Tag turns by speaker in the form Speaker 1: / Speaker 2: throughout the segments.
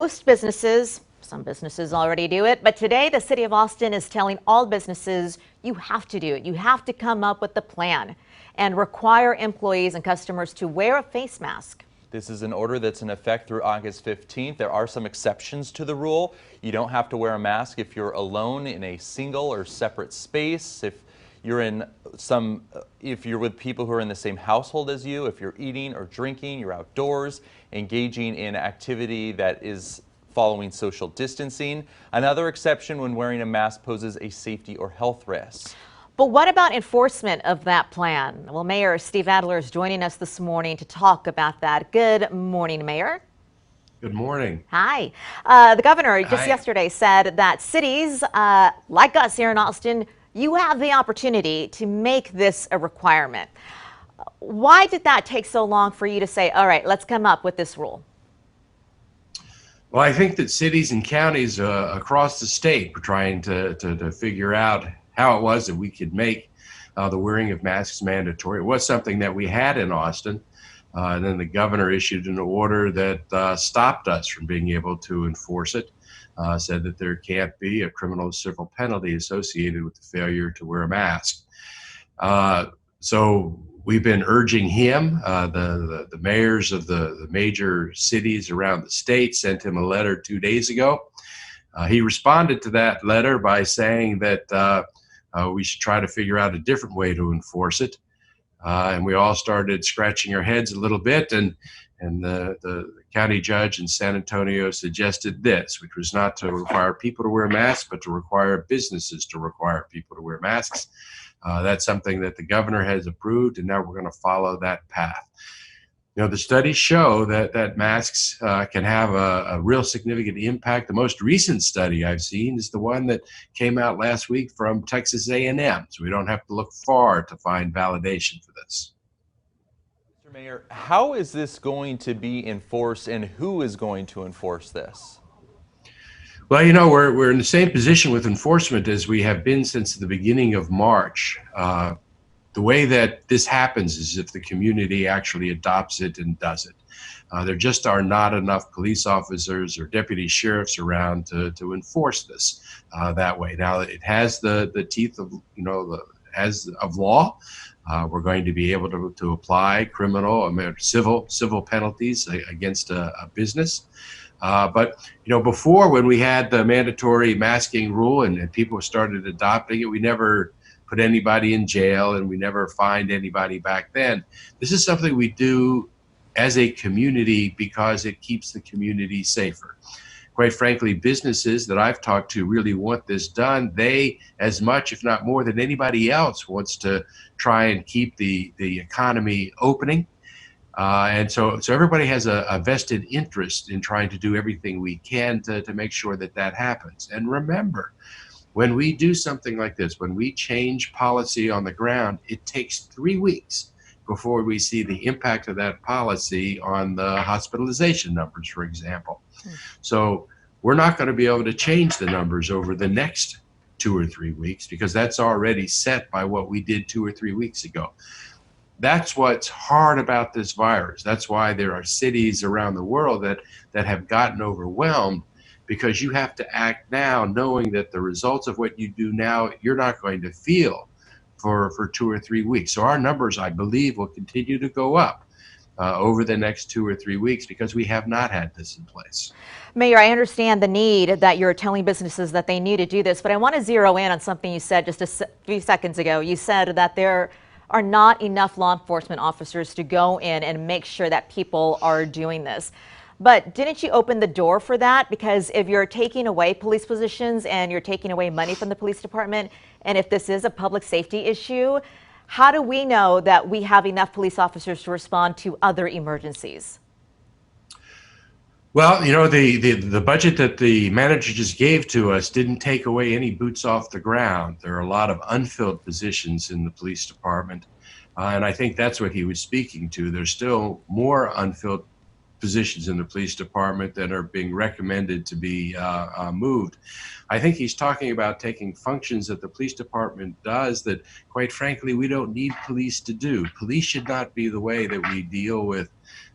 Speaker 1: Most businesses, some businesses already do it, but today the city of Austin is telling all businesses you have to do it. You have to come up with a plan and require employees and customers to wear a face mask.
Speaker 2: This is an order that's in effect through August 15th. There are some exceptions to the rule. You don't have to wear a mask if you're alone in a single or separate space, if you're with people who are in the same household as you, if you're eating or drinking, you're outdoors, engaging in activity that is following social distancing. Another exception when wearing a mask poses a safety or health risk.
Speaker 1: But what about enforcement of that plan? Well, Mayor Steve Adler is joining us this morning to talk about that. Good morning, Mayor.
Speaker 3: Good morning.
Speaker 1: Hi. The governor just yesterday said that cities like us here in Austin, you have the opportunity to make this a requirement. Why did that take so long for you to say, all right, let's come up with this rule?
Speaker 3: Well, I think that cities and counties across the state were trying to figure out how it was that we could make the wearing of masks mandatory. It was something that we had in Austin, and then the governor issued an order that stopped us from being able to enforce it, said that there can't be a criminal or civil penalty associated with the failure to wear a mask. So we've been urging him, the mayors of the major cities around the state sent him a letter 2 days ago. He responded to that letter by saying that we should try to figure out a different way to enforce it. And we all started scratching our heads a little bit, and the county judge in San Antonio suggested this, which was not to require people to wear masks, but to require businesses to require people to wear masks. That's something that the governor has approved, and now we're going to follow that path. You know, the studies show that masks can have a real significant impact. The most recent study I've seen is the one that came out last week from Texas A&M, so we don't have to look far to find validation for this.
Speaker 2: Mr. Mayor, how is this going to be enforced, and who is going to enforce this?
Speaker 3: Well, you know, we're in the same position with enforcement as we have been since the beginning of March. The way that this happens is if the community actually adopts it and does it. There just are not enough police officers or deputy sheriffs around to enforce this that way. Now, it has the teeth of, of law. We're going to be able to apply criminal, civil penalties against a business. But, before, when we had the mandatory masking rule and people started adopting it, we never put anybody in jail and we never fined anybody back then. This is something we do as a community because it keeps the community safer. Quite frankly, businesses that I've talked to really want this done. They, as much, if not more than anybody else, wants to try and keep the economy opening. And so everybody has a vested interest in trying to do everything we can to make sure that happens. And remember, when we do something like this, when we change policy on the ground, it takes 3 weeks before we see the impact of that policy on the hospitalization numbers, for example. So we're not going to be able to change the numbers over the next 2 or 3 weeks because that's already set by what we did 2 or 3 weeks ago. That's what's hard about this virus. That's why there are cities around the world that have gotten overwhelmed, because you have to act now knowing that the results of what you do now, you're not going to feel for 2 or 3 weeks. So our numbers, I believe, will continue to go up over the next 2 or 3 weeks because we have not had this in place.
Speaker 1: Mayor, I understand the need that you're telling businesses that they need to do this, but I want to zero in on something you said just a few seconds ago. You said that there are not enough law enforcement officers to go in and make sure that people are doing this. But didn't you open the door for that? Because if you're taking away police positions and you're taking away money from the police department, and if this is a public safety issue, how do we know that we have enough police officers to respond to other emergencies?
Speaker 3: Well, the budget that the manager just gave to us didn't take away any boots off the ground. There are a lot of unfilled positions in the police department, and I think that's what he was speaking to. There's still more unfilled positions in the police department that are being recommended to be moved. I think he's talking about taking functions that the police department does that, quite frankly, we don't need police to do. Police should not be the way that we deal with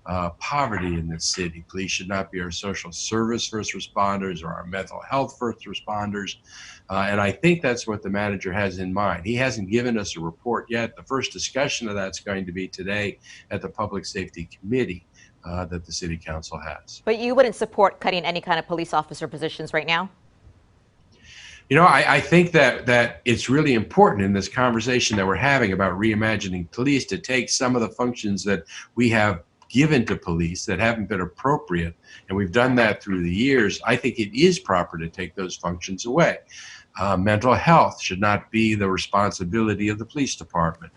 Speaker 3: poverty in this city. Police should not be our social service first responders or our mental health first responders. And I think that's what the manager has in mind. He hasn't given us a report yet. The first discussion of that's going to be today at the Public Safety Committee that the City Council has.
Speaker 1: But you wouldn't support cutting any kind of police officer positions right now?
Speaker 3: You know, I think that it's really important in this conversation that we're having about reimagining police to take some of the functions that we have given to police that haven't been appropriate, and we've done that through the years. I think it is proper to take those functions away. Mental health should not be the responsibility of the police department.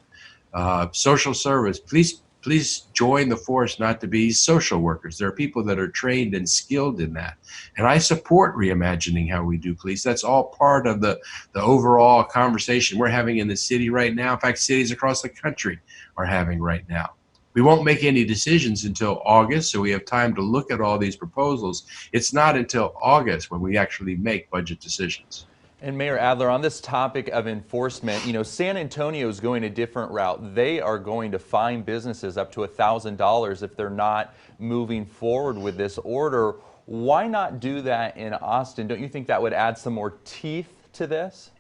Speaker 3: Social service, please join the force not to be social workers. There are people that are trained and skilled in that. And I support reimagining how we do police. That's all part of the overall conversation we're having in the city right now. In fact, cities across the country are having right now. We won't make any decisions until August, so we have time to look at all these proposals. It's not until August when we actually make budget decisions.
Speaker 2: And Mayor Adler, on this topic of enforcement, you know, San Antonio is going a different route. They are going to fine businesses up to $1,000 if they're not moving forward with this order. Why not do that in Austin? Don't you think that would add some more teeth to this?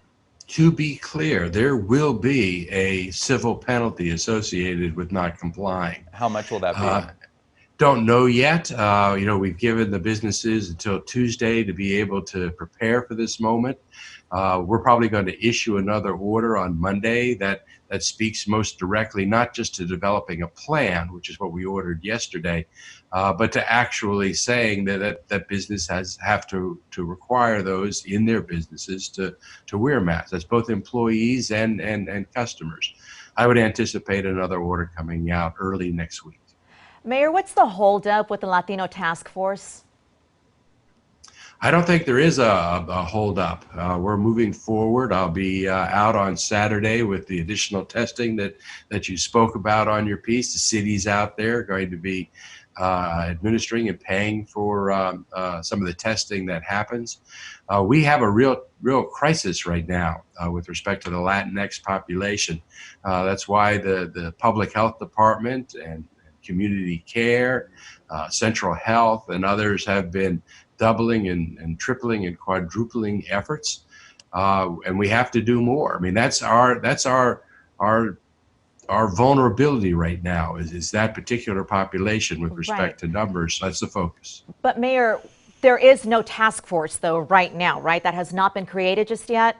Speaker 3: To be clear, there will be a civil penalty associated with not complying.
Speaker 2: How much will that be?
Speaker 3: Don't know yet. You know, we've given the businesses until Tuesday to be able to prepare for this moment. We're probably going to issue another order on Monday that speaks most directly, not just to developing a plan, which is what we ordered yesterday, but to actually saying that business have to require those in their businesses to wear masks. That's both employees and customers. I would anticipate another order coming out early next week.
Speaker 1: Mayor, what's the holdup with the Latino task force?
Speaker 3: I don't think there is a holdup. We're moving forward. I'll be out on Saturday with the additional testing that you spoke about on your piece. The city's out there going to be administering and paying for some of the testing that happens. We have a real crisis right now with respect to the Latinx population. That's why the Public Health Department and community care, central health, and others have been doubling and tripling and quadrupling efforts, and we have to do more. I mean, that's our vulnerability right now is that particular population with respect to numbers. That's the focus.
Speaker 1: But Mayor, there is no task force though right now, right? That has not been created just yet.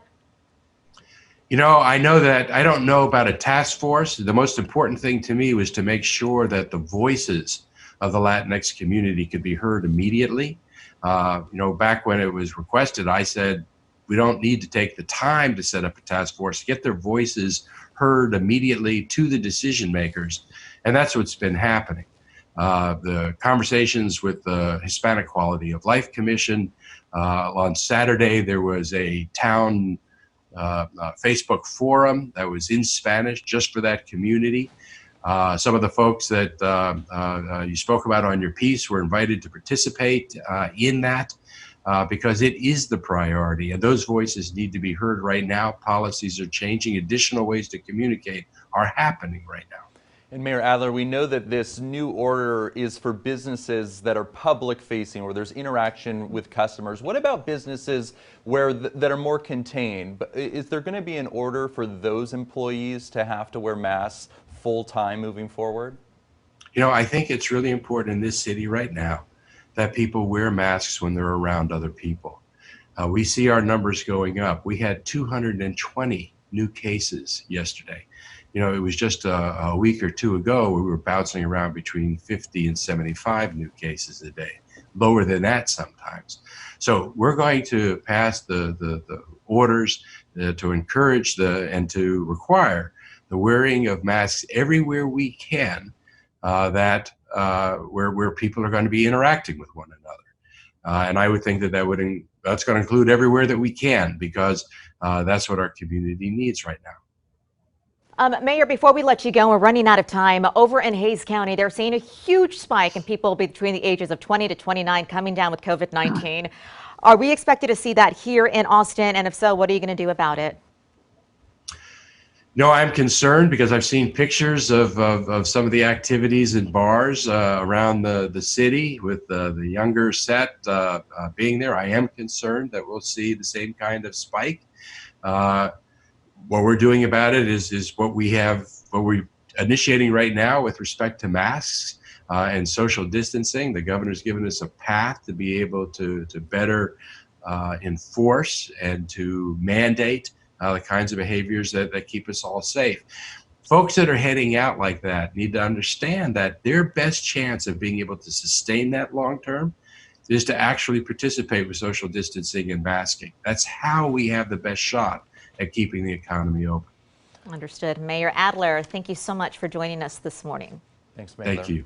Speaker 3: You know, I know that I don't know about a task force. The most important thing to me was to make sure that the voices of the Latinx community could be heard immediately. You know, back when it was requested, I said, we don't need to take the time to set up a task force, get their voices heard immediately to the decision makers. And that's what's been happening. The conversations with the Hispanic Quality of Life Commission. On Saturday, there was a town Facebook forum that was in Spanish just for that community. Some of the folks that you spoke about on your piece were invited to participate in that because it is the priority, and those voices need to be heard right now. Policies are changing. Additional ways to communicate are happening right now.
Speaker 2: And Mayor Adler, we know that this new order is for businesses that are public facing, where there's interaction with customers. What about businesses that are more contained? Is there going to be an order for those employees to have to wear masks full time moving forward?
Speaker 3: You know, I think it's really important in this city right now that people wear masks when they're around other people. We see our numbers going up. We had 220 new cases yesterday. You know, it was just a week or two ago we were bouncing around between 50 and 75 new cases a day, lower than that sometimes. So we're going to pass the orders to encourage and to require the wearing of masks everywhere we can, where people are going to be interacting with one another. And I would think that's going to include everywhere that we can, because that's what our community needs right now.
Speaker 1: Mayor, before we let you go, we're running out of time. Over in Hays County, they're seeing a huge spike in people between the ages of 20 to 29 coming down with COVID-19. Are we expected to see that here in Austin? And if so, what are you going to do about it?
Speaker 3: No, I'm concerned because I've seen pictures of some of the activities in bars around the city with the younger set being there. I am concerned that we'll see the same kind of spike. Uh, what we're doing about it is what we're initiating right now with respect to masks and social distancing. The governor's given us a path to be able to better enforce and to mandate the kinds of behaviors that keep us all safe. Folks that are heading out like that need to understand that their best chance of being able to sustain that long term is to actually participate with social distancing and masking. That's how we have the best shot at keeping the economy open.
Speaker 1: Understood. Mayor Adler, thank you so much for joining us this morning.
Speaker 2: Thanks, Mayor.
Speaker 3: Thank you.